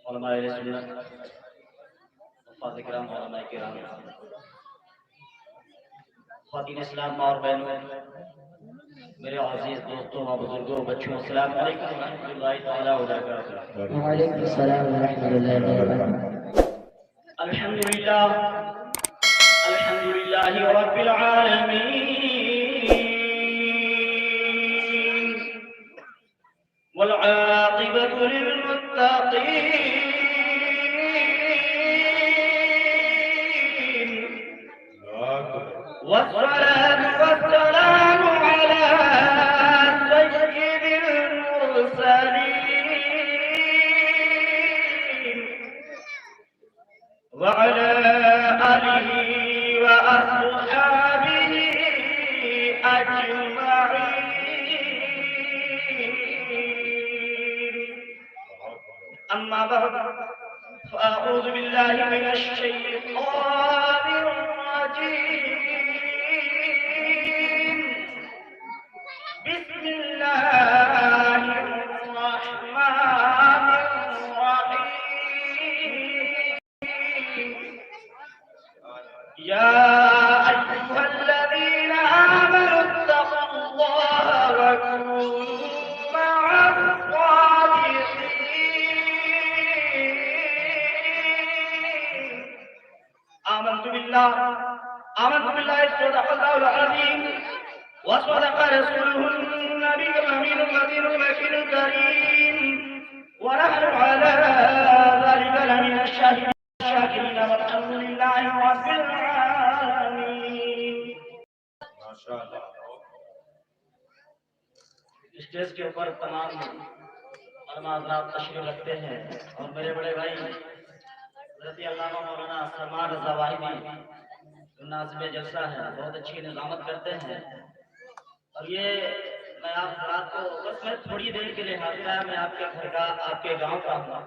علماء سنت حفاظ کرام علماء کرام خواتین اسلام ماں اور بہنوں میرے عزیز دوستوں اور بزرگوں بچوں السلام علیکم ورحمۃ اللہ تعالی وبرکاتہ وعلیکم السلام ورحمۃ اللہ وبرکاتہ الحمد للہ رب العالمین والعاقبۃ للمتقین والصلاة والسلام على سيد المرسلين وعلى آله وأصحابه أجمعين أما بعد فأعوذ بالله من الشيطان الرجيم بسم الله الرحمن الرحيم يا أيها الذين آمنوا اتقوا الله وكونوا مع الصادقين آمنت بالله صدق الله العظيم وصدق رسوله النبي الأمين النذير البشير الكريم ونحن على ذلك لمن الشاهدين الشاكرين والحمد لله رب العالمين ما شاء الله اسٹیج کے اوپر تمام علماء حضرات تشریف رکھتے ہیں اور میرے بڑے بھائی حضرت علامہ مولانا سلمان رضا واحدی ناظم جلسہ ہے بہت اچھی نظامت کرتے ہیں اور یہ میں آپ حضرات کو بس میں تھوڑی دیر کے لیے حاضر ہے میں آپ کے گھر کا آپ کے گاؤں کا ہوں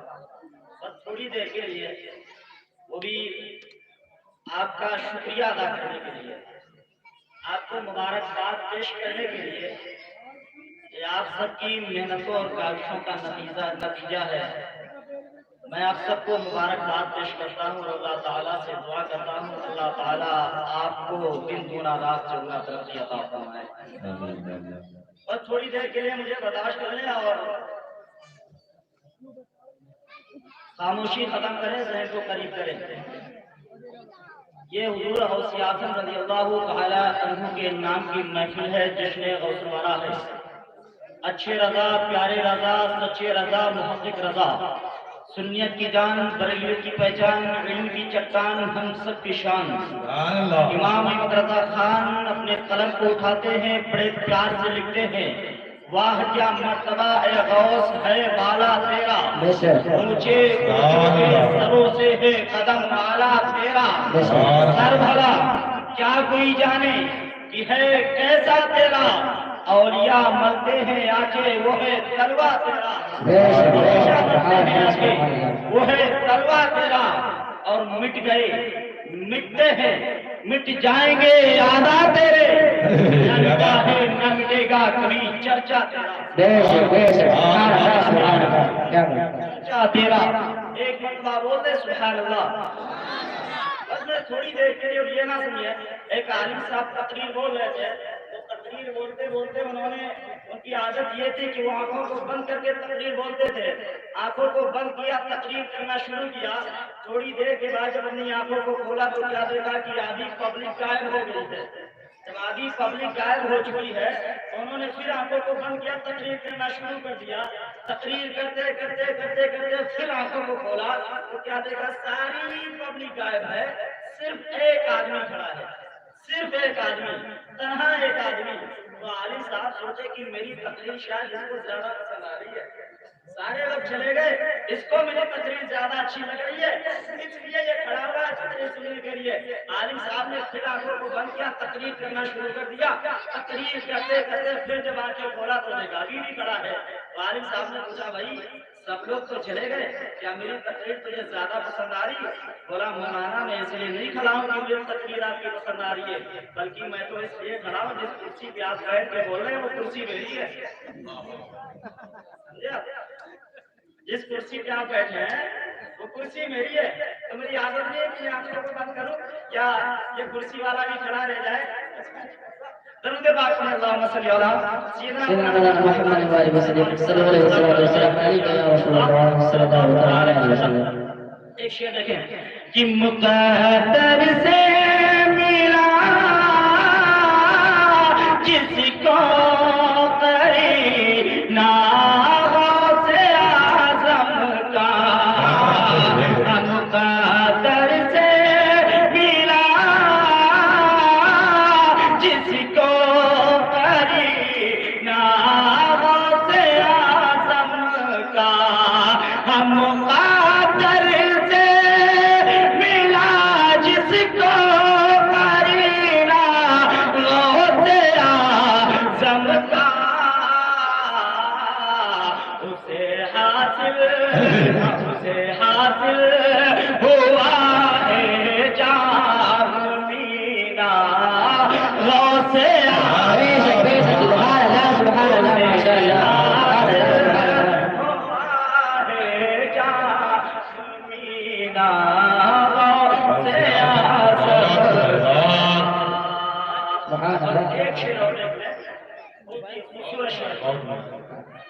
بس تھوڑی دیر کے لیے وہ بھی آپ کا شکریہ ادا کرنے کے لیے آپ کو مبارکباد پیش کرنے کے لیے یہ آپ سب کی محنتوں اور کاوشوں کا نتیجہ ہے میں آپ سب کو مبارکباد پیش کرتا ہوں اور اللہ تعالیٰ سے دعا کرتا ہوں اللہ تعالیٰ آپ کو دن دونا رات چوگنا ترقی عطا فرمائے بس تھوڑی دیر کے لیے مجھے برداشت کر لیں اور خاموشی ختم کریں ذہن کو قریب کریں یہ حضور غوث اعظم رضی اللہ تعالی عنہ کے نام کی محفل ہے جشن غوث الورا ہے اچھے رضا پیارے رضا سچے رضا محقق رضا سنیت کی جان بریلیوں کی پہچان علم کی چٹان ہم سب کی شان امام احمد رضا خان اپنے قلم کو اٹھاتے ہیں بڑے پیار سے لکھتے ہیں واہ کیا مرتبہ اے غوث ہے بالا تیرا اونچے سروں سے ہے قدم اعلیٰ تیرا سر بھلا کیا کوئی جانے کہ ہے کیسا تیرا اولیاء مرتے ہیں آگے وہ ہے تلوا تیرا وہ ہے تلوا تیرا اور مٹ گئے مٹتے ہیں مٹ جائیں گے یادا تیرے نہ مٹے گا کبھی چرچا تیرا ایک مرتبہ بولتے سبحان اللہ بس میں تھوڑی دیر کے لیے یہ نہ سنیے ایک عالم صاحب تقریر بول رہے تھے تقریر بولتے بولتے انہوں نے ان کی عادت یہ تھی کہ وہ آنکھوں کو بند کر کے تقریر بولتے تھے آنکھوں کو بند کیا تقریر کرنا شروع کیا تھوڑی دیر کے بعد جب اپنی آنکھوں کو کھولا تو کیا دیکھا کہ آدھی پبلک غائب ہو گئی ہے جب آدھی پبلک غائب ہو چکی ہے تو انہوں نے پھر آنکھوں کو بند کیا تقریر کرنا شروع کر دیا تقریر کرتے کرتے کرتے کرتے پھر آنکھوں کو کھولا تو کیا دیکھا ساری پبلک غائب ہے صرف ایک آدمی کھڑا ہے صرف ایک آدمی تنہا ایک آدمی تو عالم صاحب سوچے کہ میری تقریر شاید اس کو زیادہ پسند آ رہی ہے سارے لوگ چلے گئے اس کو میری تقریر زیادہ اچھی لگ رہی ہے اس لیے یہ کھڑا ہوا ہے تقریر سننے کے لیے عالم صاحب نے پھر آنکھوں کو بند کیا تقریر کرنا شروع کر دیا تقریر کرتے کرتے پھر جب آنکھیں کھولا تو دیکھا ابھی بھی کھڑا ہے تو عالم صاحب نے پوچھا بھائی سب لوگ تو چلے گئے کیا میری تقریر تجھے زیادہ پسند آ رہی ہے بولا مولانا میں اس لیے نہیں کھڑا ہوں کہ میری تقریر آپ کی پسند آ رہی ہے بلکہ میں تو اس لیے کھڑا ہوں جس کرسی پہ آپ بیٹھ کے بول رہے ہیں وہ کرسی میری ہے جس کرسی پہ آپ بیٹھے ہیں کرسی میری ہے تو میری عادت نہیں ہے کہ میں آنکھوں کو بند کروں یا یہ کرسی والا بھی کھڑا رہ جائے. درود پاک پڑھیں اللہم صلی علی سیدنا سيدنا محمد وآله وسلم صلى الله عليه وسلم عليك يا رسول الله صلى الله عليه وسلم. ایک شعر دیکھیں کہ مقدر سے ملا جس کو قرینا غوث اعظم کا مقدر سے ملا جس کو قرینا غوث اعظم کا ہم مقدر سے ملا جس کو قرینا غوث اعظم کا اسے حاصل ہوا ہے جام مینا غوث بيشك بيشك سبحان الله سبحان الله ما شاء الله.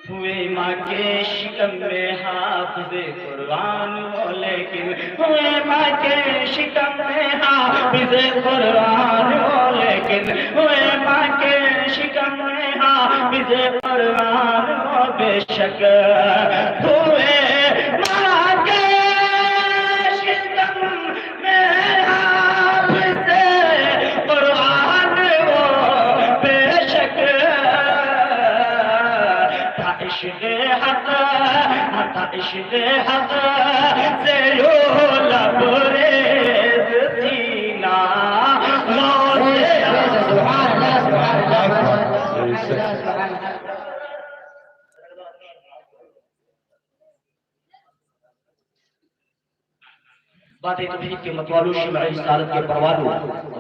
ہوئے ماں کے شکم میں حافظ قرآن ہو لیکن ہوئے ماں کے شکم میں حافظ قرآن ہو لیکن ہوئے ماں کے شکم میں حافظ قرآن ہو بے شک ہوئے ماں کے شکم میں حافظ قرآن ہو بے شک عشق حق عشق حق سے یوں لبریز سینہ غوث سبحان الله سبحان الله سبحان الله. باتیں توحید کے متوالو شمع رسالت کے پروانو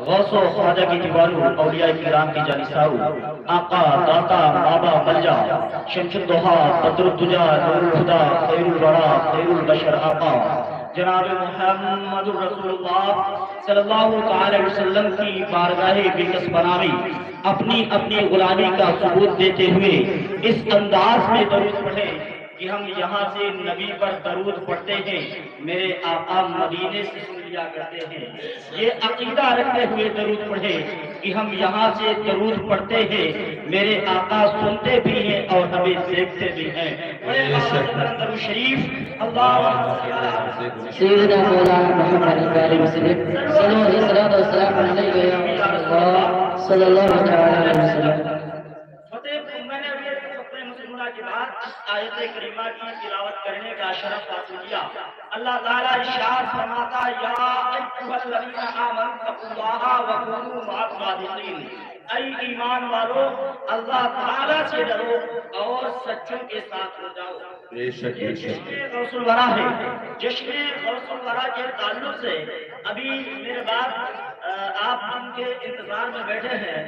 غوث و خواجہ کی دیوانو اولیاء کرام کی جانساؤ آقا داتا بابا بلجا شمس الدوحا بدر الدجا نور الہدا خیر الورا خیر البشر آقا جناب محمد رسول اللہ صلی اللہ تعالی وسلم کی بارگاہ بکس بنامی اپنی غلامی کا ثبوت دیتے ہوئے اس انداز میں درود پڑھے کہ ہم یہاں سے نبی پر درود پڑھتے ہیں میرے آقا مدینے سے سن لیا کرتے ہیں. یہ عقیدہ رکھتے ہوئے درود پڑھے کہ ہم یہاں سے درود پڑھتے ہیں میرے آقا سنتے بھی ہیں اور ہمیں دیکھتے بھی ہیں. درود شریف اللہم سيدنا مولانا محمد وآله وسلم صلى الله عليه وسلم صلى الله عليه وسلم. میں نے ابھی اپنے مسلمانہ کے بعد آیت کریمہ کی تلاوت کرنے کا شرف حاصل کیا. اللہ تعالیٰ ارشاد فرماتا یا ایھا الذین آمنوا اتقوا اللہ وکونوا مع الصادقین. اے ایمان والو اللہ تعالیٰ سے ڈرو اور سچوں کے ساتھ ہو جاؤ. جشن غوث الورا ہے. جشن غوث الورا کے تعلق سے ابھی میرے بعد آپ ان کے انتظار میں بیٹھے ہیں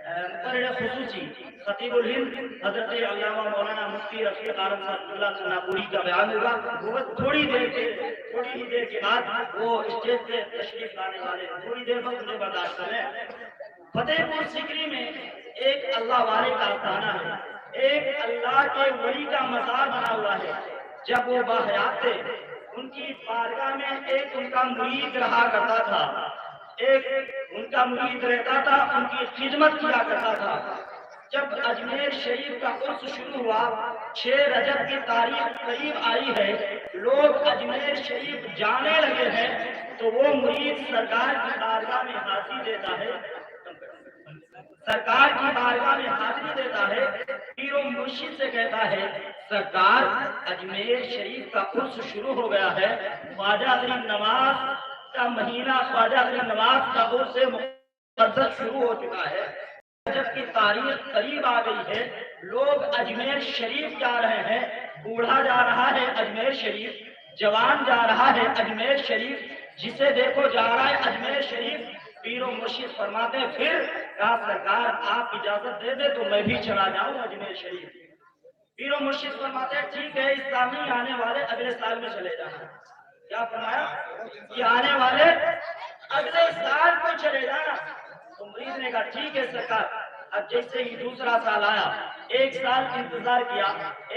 مقرر خصوصی خطیب الہند حضرت علامہ مولانا مفتی رفیق عالم صاحب اللہ ناپوری کا بیان ہوگا. وہ تھوڑی دیر کے بعد وہ اسٹیج پہ تشریف لانے والے تھوڑی دیر بعد مجھے برداشت کریں. فتح پور سکری میں ایک اللہ والے کا آستانہ ہے. ایک اللہ کے ولی کا مزار بنا ہوا ہے. جب وہ باحیات تھے ان کی بارگاہ میں ایک ان کا مرید رہا کرتا تھا. ایک ان کا مرید رہتا تھا ان کی خدمت کیا کرتا تھا. جب اجمیر شریف کا عرس شروع ہوا 6 رجب کی تاریخ قریب آئی ہے لوگ اجمیر شریف جانے لگے ہیں تو وہ مرید سرکار کی بارگاہ میں حاضری دیتا ہے. سرکار کی بارگاہ میں حاضری دیتا ہے. پیر و مرشد سے کہتا ہے سرکار اجمیر شریف کا عرس شروع ہو گیا ہے. خواجہ غریب نواز کا مہینہ خواجہ غریب نواز کا عرس مقدس شروع ہو چکا ہے. جب کی تاریخ قریب آ گئی ہے لوگ اجمیر شریف جا رہے ہیں. بوڑھا جا رہا ہے اجمیر شریف, جوان جا رہا ہے اجمیر شریف, جسے دیکھو جا رہا ہے اجمیر شریف. پیر و مرشد فرماتے ہیں پھر کہا سرکار آپ اجازت دے دے تو میں بھی چلا جاؤں اجمیر شریف. پیر و مرشد فرماتے ہیں ٹھیک ہے اس سال نہیں آنے والے اگلے سال میں چلے جانا. کیا فرمایا کہ آنے والے اگلے سال کو چلے جانا. تو مرید نے کہا ٹھیک ہے سرکار. اب جیسے ہی دوسرا سال آیا, 1 سال انتظار کیا.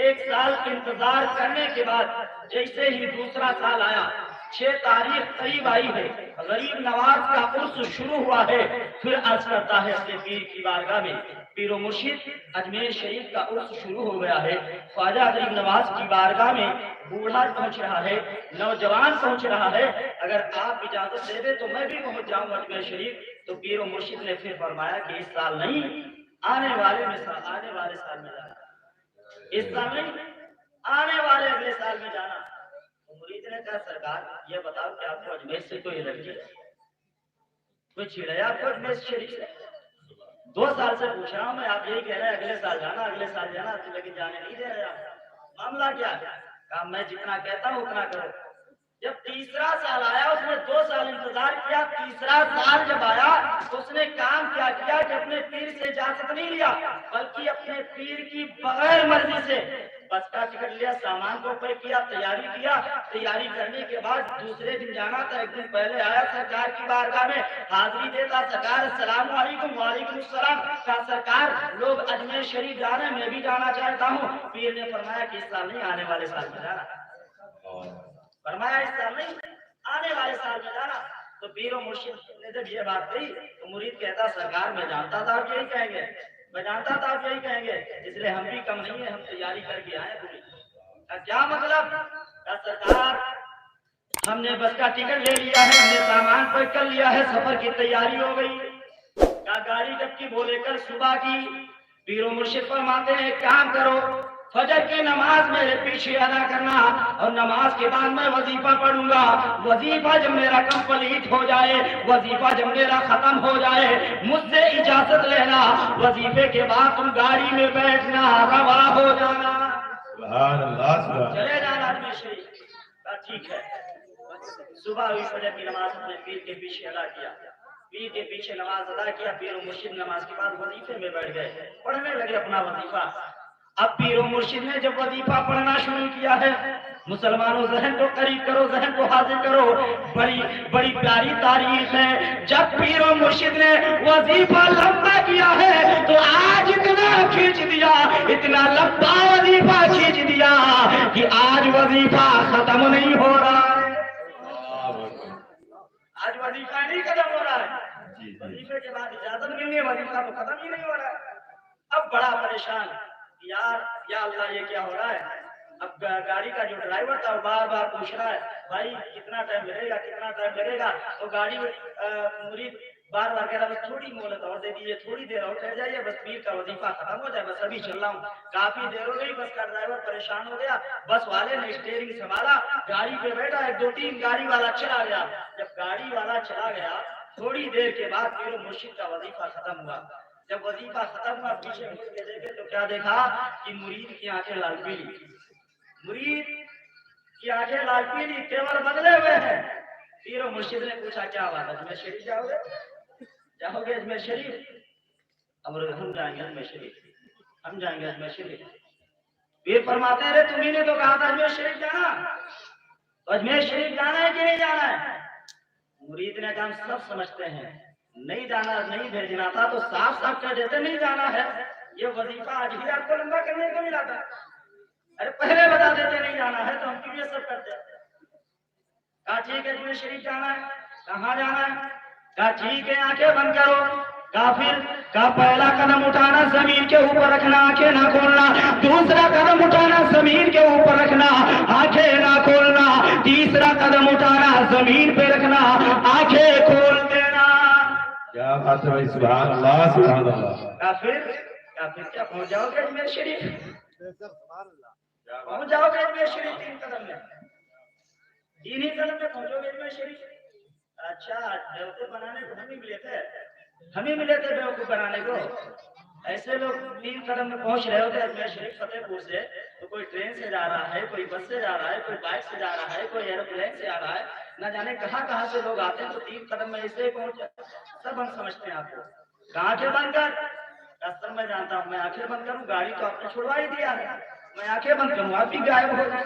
1 سال انتظار کرنے کے بعد جیسے ہی دوسرا سال آیا, 6 تاریخ قریب آئی ہے, غریب نواز کا عرس شروع ہوا ہے. پھر عرض کرتا ہے اپنے پیر کی بارگاہ میں, پیر و مرشد اجمیر شریف کا عرس شروع ہو گیا ہے. خواجہ غریب نواز کی بارگاہ میں بوڑھا پہنچ رہا ہے, نوجوان پہنچ رہا ہے, اگر آپ اجازت دے دیں تو میں بھی پہنچ جاؤں اجمیر شریف. تو پیر و مرشد نے پھر فرمایا کہ اس سال نہیں, آنے والے سال میں جانا. اس سال نہیں, آنے والے اگلے سال میں جانا. تو مرید نے کہا سرکار یہ بتاؤ کہ آپ کو اجمیر سے کوئی الرجی ہے, کوئی چھڑا ہے آپ کو اجمیر شریف سے؟ 2 سال سے پوچھ رہا ہوں میں, آپ یہی کہہ رہے ہیں اگلے سال جانا, لیکن جانے نہیں دے رہے آپ. معاملہ کیا ہے؟ کہا میں جتنا کہتا ہوں اتنا کرو. جب تیسرا سال آیا, اس نے 2 سال انتظار کیا. تیسرا سال جب آیا تو اس نے کام کیا کیا کہ اپنے پیر سے اجازت نہیں لیا, بلکہ اپنے پیر کی بغیر مرضی سے بس کا ٹکٹ لیا, سامان کو پیک کیا, تیاری کیا. تیاری کرنے کے بعد دوسرے دن جانا تھا. 1 دن پہلے آیا سرکار کی بارگاہ میں, حاضری دیتا. سرکار السلام علیکم. وعلیکم السلام. کہا سرکار لوگ اجمیر شریف جا رہے ہیں, میں بھی جانا چاہتا ہوں. پیر نے فرمایا کہ اس سال نہیں, آنے والے سال میں جانا. فرمایا اس سال نہیں, آنے والے سال میں جانا. تو پیر و مرشد نے جب یہ بات کہی تو مرید کہتا سرکار میں جانتا تھا آپ یہی کہیں گے, میں جانتا تھا آپ یہی کہیں گے, اس لیے ہم بھی کم نہیں ہیں, ہم تیاری کر کے آئے پوری. کیا مطلب؟ کہا سرکار ہم نے بس کا ٹکٹ لے لیا ہے, ہم نے سامان پیک کر لیا ہے, سفر کی تیاری ہو گئی. کہا گاڑی جب کی بولے کل صبح کی. پیر و مرشد فرماتے ہیں ایک کام کرو, فجر کی نماز میرے پیچھے ادا کرنا, اور نماز کے بعد میں وظیفہ پڑھوں گا. وظیفہ جب میرا کمپلیٹ ہو جائے, وظیفہ جب میرا ختم ہو جائے, مجھ سے اجازت لینا. وظیفے کے بعد تم گاڑی میں بیٹھنا, روا ہو جانا, چلے جانا اجمیر شریف. ٹھیک ہے. صبح ہوئی, فجر کی نماز اپنے پیر کے پیچھے ادا کیا. پیر کے پیچھے نماز ادا کیا. پیر و مرشد نماز کے بعد وظیفے میں بیٹھ گئے, پڑھنے لگے اپنا وظیفہ. اب پیر و مرشد نے جب وظیفہ پڑھنا شروع کیا ہے, مسلمانوں ذہن کو قریب کرو, ذہن کو حاضر کرو, بڑی پیاری تاریخ ہے. جب پیر و مرشد نے وظیفہ لمبا کیا ہے تو آج اتنا کھینچ دیا, اتنا لمبا وظیفہ کھینچ دیا کہ آج وظیفہ ختم نہیں ہو رہا ہے. آج وظیفہ نہیں ختم ہو رہا ہے. وظیفے کے بعد اجازت ملنی ہے, وظیفہ تو ختم ہی نہیں ہو رہا ہے. اب بڑا پریشان, یار یا اللہ یہ کیا ہو رہا ہے. اب گاڑی کا جو ڈرائیور تھا وہ بار بار پوچھ رہا ہے بھائی کتنا ٹائم لگے گا, کتنا ٹائم لگے گا. تو گاڑی مرید بار بار کہہ رہا بس تھوڑی مہلت اور دے دیجیے, تھوڑی دیر اور ٹھہر جائیے, بس پیر کا وظیفہ ختم ہو جائے, بس ابھی چل رہا ہوں. کافی دیر ہو گئی, بس کا ڈرائیور پریشان ہو گیا. بس والے نے اسٹیئرنگ سنبھالا, گاڑی پہ بیٹھا, 1 2 3 گاڑی والا چلا گیا. جب گاڑی والا چلا گیا تھوڑی دیر کے بعد پیر و مرشد کا وظیفہ ختم ہوا. جب وظیفہ ختم ہوا پیچھے مڑ کے دیکھے تو کیا دیکھا کہ مرید کی آنکھیں لال پیلی, مرید کی آنکھیں لال پیلی, تیور بدلے ہوئے ہیں. پیر و مرشد نے پوچھا کیا بات ہے, اجمیر شریف جاؤ گے اجمیر شریف؟ اب ہم جائیں گے اجمیر شریف, ہم جائیں گے اجمیر شریف. پیر فرماتے ہیں تمہیں نے تو کہا تھا اجمیر شریف جانا, تو اجمیر شریف جانا ہے کہ نہیں جانا ہے؟ مرید نے کہا ہم سب سمجھتے ہیں, نہیں جانا, نہیں بھیجنا تھا تو صاف صاف کہہ دیتے نہیں جانا ہے. یہ وظیفہ آج ہی آپ کو لمبا کرنے کو ملا تھا, ارے پہلے بتا دیتے نہیں جانا ہے تو ہم کیوں یہ سب کرتے. کہا ٹھیک ہے اجمیر شریف جانا ہے. کہاں جانا ہے؟ کہا ٹھیک ہے آنکھیں بند کرو. کافر کا پہلا قدم اٹھانا زمین کے اوپر رکھنا, آنکھیں نہ کھولنا. دوسرا قدم اٹھانا زمین کے اوپر رکھنا, آنکھیں نہ کھولنا. تیسرا قدم اٹھانا زمین پہ رکھنا, آنکھیں کھول دینا. کیا بات ہے, سبحان اللہ سبحان اللہ. کافر کیا پہنچ جاؤ گے اجمیر شریف؟ پہنچ جاؤ گے اجمیر شریف 3 قدم میں, 3 ہی قدم میں پہنچو گے اجمیر شریف. اچھا بیوقوف بنانے کو ہم ہی ملے تھے بیوقوف بنانے کو. ایسے لوگ 3 قدم میں پہنچ رہے ہوتے اجمیر شریف فتح پور سے, تو کوئی ٹرین سے جا رہا ہے, کوئی بس سے جا رہا ہے, کوئی بائک سے جا رہا ہے, کوئی ایروپلین سے آ رہا ہے, نہ جانے کہاں سے لوگ آتے ہیں, تو 3 قدم میں ایسے پہنچے. سب ہم سمجھتے ہیں آپ کو. آنکھیں بند کر, راستہ میں جانتا ہوں, میں آنکھیں بند کروں, گاڑی تو آپ نے چھوڑوا ہی دیا ہے, میں آنکھیں بند کروں, آپ بھی غائب ہو جائیں.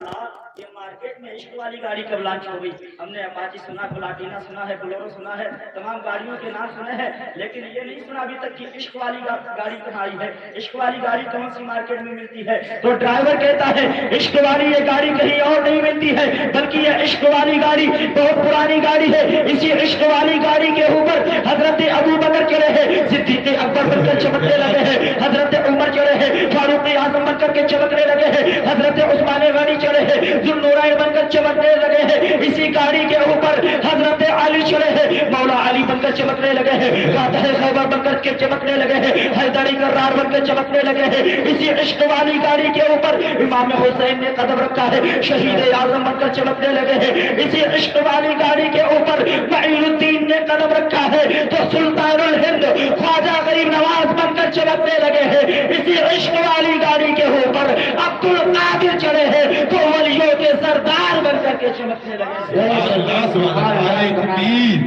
یہ مارکیٹ میں عشق والی گاڑی کب لانچ ہو گئی؟ ہم نے اپاچی سنا، پلاٹینا سنا ہے، بلیرو سنا ہے، تمام گاڑیوں کے نام سنے ہیں، لیکن یہ نہیں سنا ابھی تک کہ عشق والی گاڑی کہاں آئی ہے، عشق والی گاڑی کون سی مارکیٹ میں ملتی ہے؟ تو ڈرائیور کہتا ہے عشق والی یہ گاڑی کہیں اور نہیں ملتی ہے، بلکہ یہ عشق والی گاڑی بہت پرانی گاڑی ہے۔ اسی عشق والی گاڑی کے اوپر حضرت ابو بکر چڑھے ہیں، صدیق اکبر بن کر چمکنے لگے ہیں، حضرت عمر چڑھے ہیں، فاروق اعظم بن کر کے چمکنے لگے ہیں، حضرت عثمان غنی چڑھے ہیں، ذوالنورین بن کر چمکنے لگے ہیں۔ اسی گاڑی کے اوپر حضرت علی چڑھے ہیں، مولا علی بن کر چمکنے لگے ہیں، فاتح خیبر بن کر کے چمکنے لگے ہیں، حیدری کرار بن کر چمکنے لگے ہیں۔ اسی عشق والی گاڑی کے اوپر امام حسین نے قدم رکھا ہے، شہید اعظم بن کر چمکنے لگے ہیں۔ اسی عشق والی گاڑی کے اوپر معین الدین نے قدم رکھا ہے تو سلطان الہند خواجہ غریب نواز بن کر چمکنے لگے ہیں۔ اسی عشق والی گاڑی کے اوپر عبد القادر چڑھے ہیں تو ولیوں کے سردار بن کر کے چمکنے لگے ہیں۔ اللہ سبحانہ نعرہ تکبیر،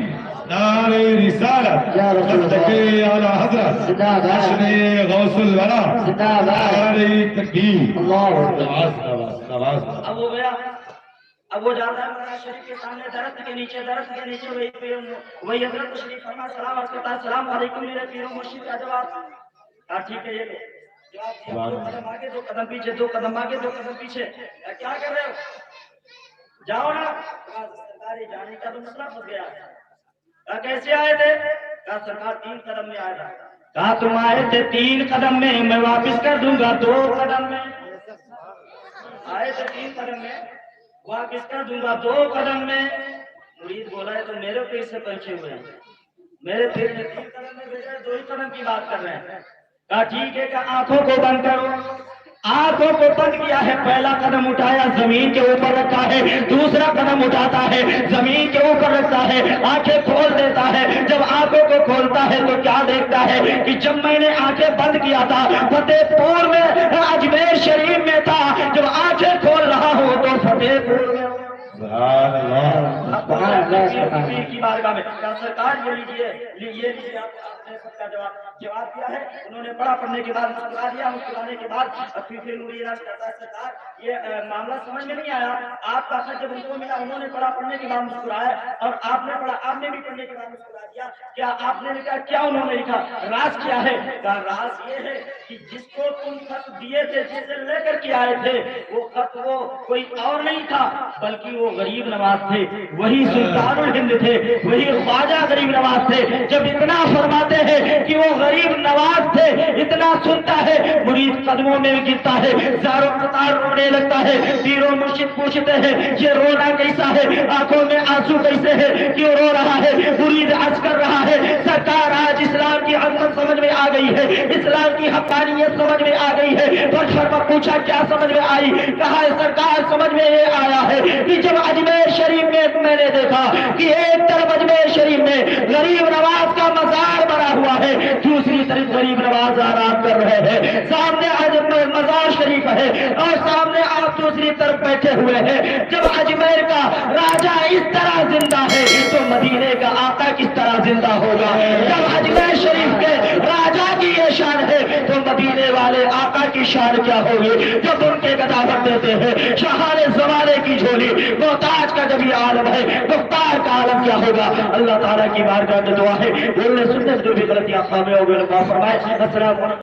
نعرہ رسالت، صدقے اعلی حضرت، جشن غوث الورا، نعرہ تکبیر۔ اب ہو گیا، اب وہ جاتا ہے مولانا شریف کے سامنے درخت کے نیچے وہی حضرت شریف فرما سلام عرض کرتا ہے، السلام علیکم میرے پیر و مرشد کا جواب۔ کہا ٹھیک ہے، یہ لو جواب دیا، 2 قدم آگے 2 قدم پیچھے، 2 قدم آگے 2 قدم پیچھے، کیا کر رہے ہو؟ جاؤ نا۔ سرکاری جانے کا تو مسئلہ پھنس گیا۔ کہا کیسے آئے تھے؟ کہا سرکار 3 قدم میں آیا تھا۔ کہا تم آئے تھے 3 قدم میں واپس کر دوں گا 2 قدم میں۔ آئے تھے 3 قدم میں واپس کر دوں گا 2 قدم میں۔ مرید بولا ہے تو میرے پیر سے پہنچے ہوئے ہیں، میرے پیر نے 3 قدم میں بھیجا، 2 ہی قدم کی بات کر رہے ہیں۔ کہا ٹھیک ہے، کہ آنکھوں کو بند کرو۔ آنکھوں کو بند کیا ہے، پہلا قدم اٹھایا زمین کے اوپر رکھا ہے، دوسرا قدم اٹھاتا ہے زمین کے اوپر رکھتا ہے، آنکھیں کھول دیتا ہے۔ جب آنکھوں کو کھولتا ہے تو کیا دیکھتا ہے کہ جب میں نے آنکھیں بند کیا تھا فتح پور میں، اجمیر شریف میں تھا، جب آنکھیں کھول رہا ہوں تو فتح پور میں ہوں۔ سبحان اللہ۔ پیر کی بارگاہ میں کہا سرکار یہ لیجیے، آپ نے سب کا جواب دیا ہے۔ انہوں نے پڑھا، پڑھنے کے بعد مسکرا دیا، مسکرانے کے بعد پھر مجھے عرض کرتا ہے سرکار یہ معاملہ سمجھ میں نہیں آیا، آپ کا خط جب ان کو ملا انہوں نے پڑھا، پڑھنے کے بعد مسکرایا، اور آپ نے پڑھا، آپ نے بھی پڑھنے کے بعد مسکرا دیا، کیا آپ نے لکھا؟ کیا انہوں نے لکھا؟ راز کیا ہے؟ کہا راز یہ ہے کہ جس کو تم خط دیے تھے، جسے لے کر کے آئے تھے، وہ خط وہ کوئی اور نہیں تھا بلکہ وہ غریب نواز تھے، وہی سلطان الہند تھے، وہی خواجہ غریب نواز تھے۔ جب اتنا فرماتے ہیں کہ وہ غریب نواز تھے، اتنا سنتا ہے مرید قدموں میں گرتا ہے، زاروں قطار رونے لگتا ہے۔ پیر و مرشد پوچھتے ہیں یہ رونا کیسا ہے، آنکھوں میں آنسو کیسے ہے، کیوں رو رہا ہے؟ مرید عرض کر رہا ہے سرکار آج اسلام کی عظمت سمجھ میں آ گئی ہے، اسلام کی حقانیت سمجھ میں آ گئی ہے۔ پر پوچھا کیا سمجھ میں آئی؟ کہا سرکار سمجھ میں یہ آیا ہے کہ جب اجمیر شریف میں نے دیکھا کہ ایک طرف اجمیر شریف میں غریب نواز کا مزار بنا ہوا ہے، دوسری طرف غریب نواز آرام کر رہے ہیں، سامنے مزار شریف ہے اور سامنے آپ دوسری طرف بیٹھے ہوئے ہیں۔ جب اجمیر کا راجا اس طرح زندہ ہے تو مدینے کا آقا کس طرح زندہ ہوگا؟ جب اجمیر شریف کے راجا کی یہ شان ہے تو مدینے والے آقا کی شان کیا ہوگی؟ جب ان کے گداوت دیتے ہیں شاہان زمانے کی جھولی، محتاج کا جب یہ عالم ہے مختار کا عالم کیا ہوگا؟ اللہ تعالیٰ کی بارگاہ میں دعا ہے، بولنے سننے سے جو بھی غلطیاں خامیاں ہو گئی فرمائے۔ السلام علیکم۔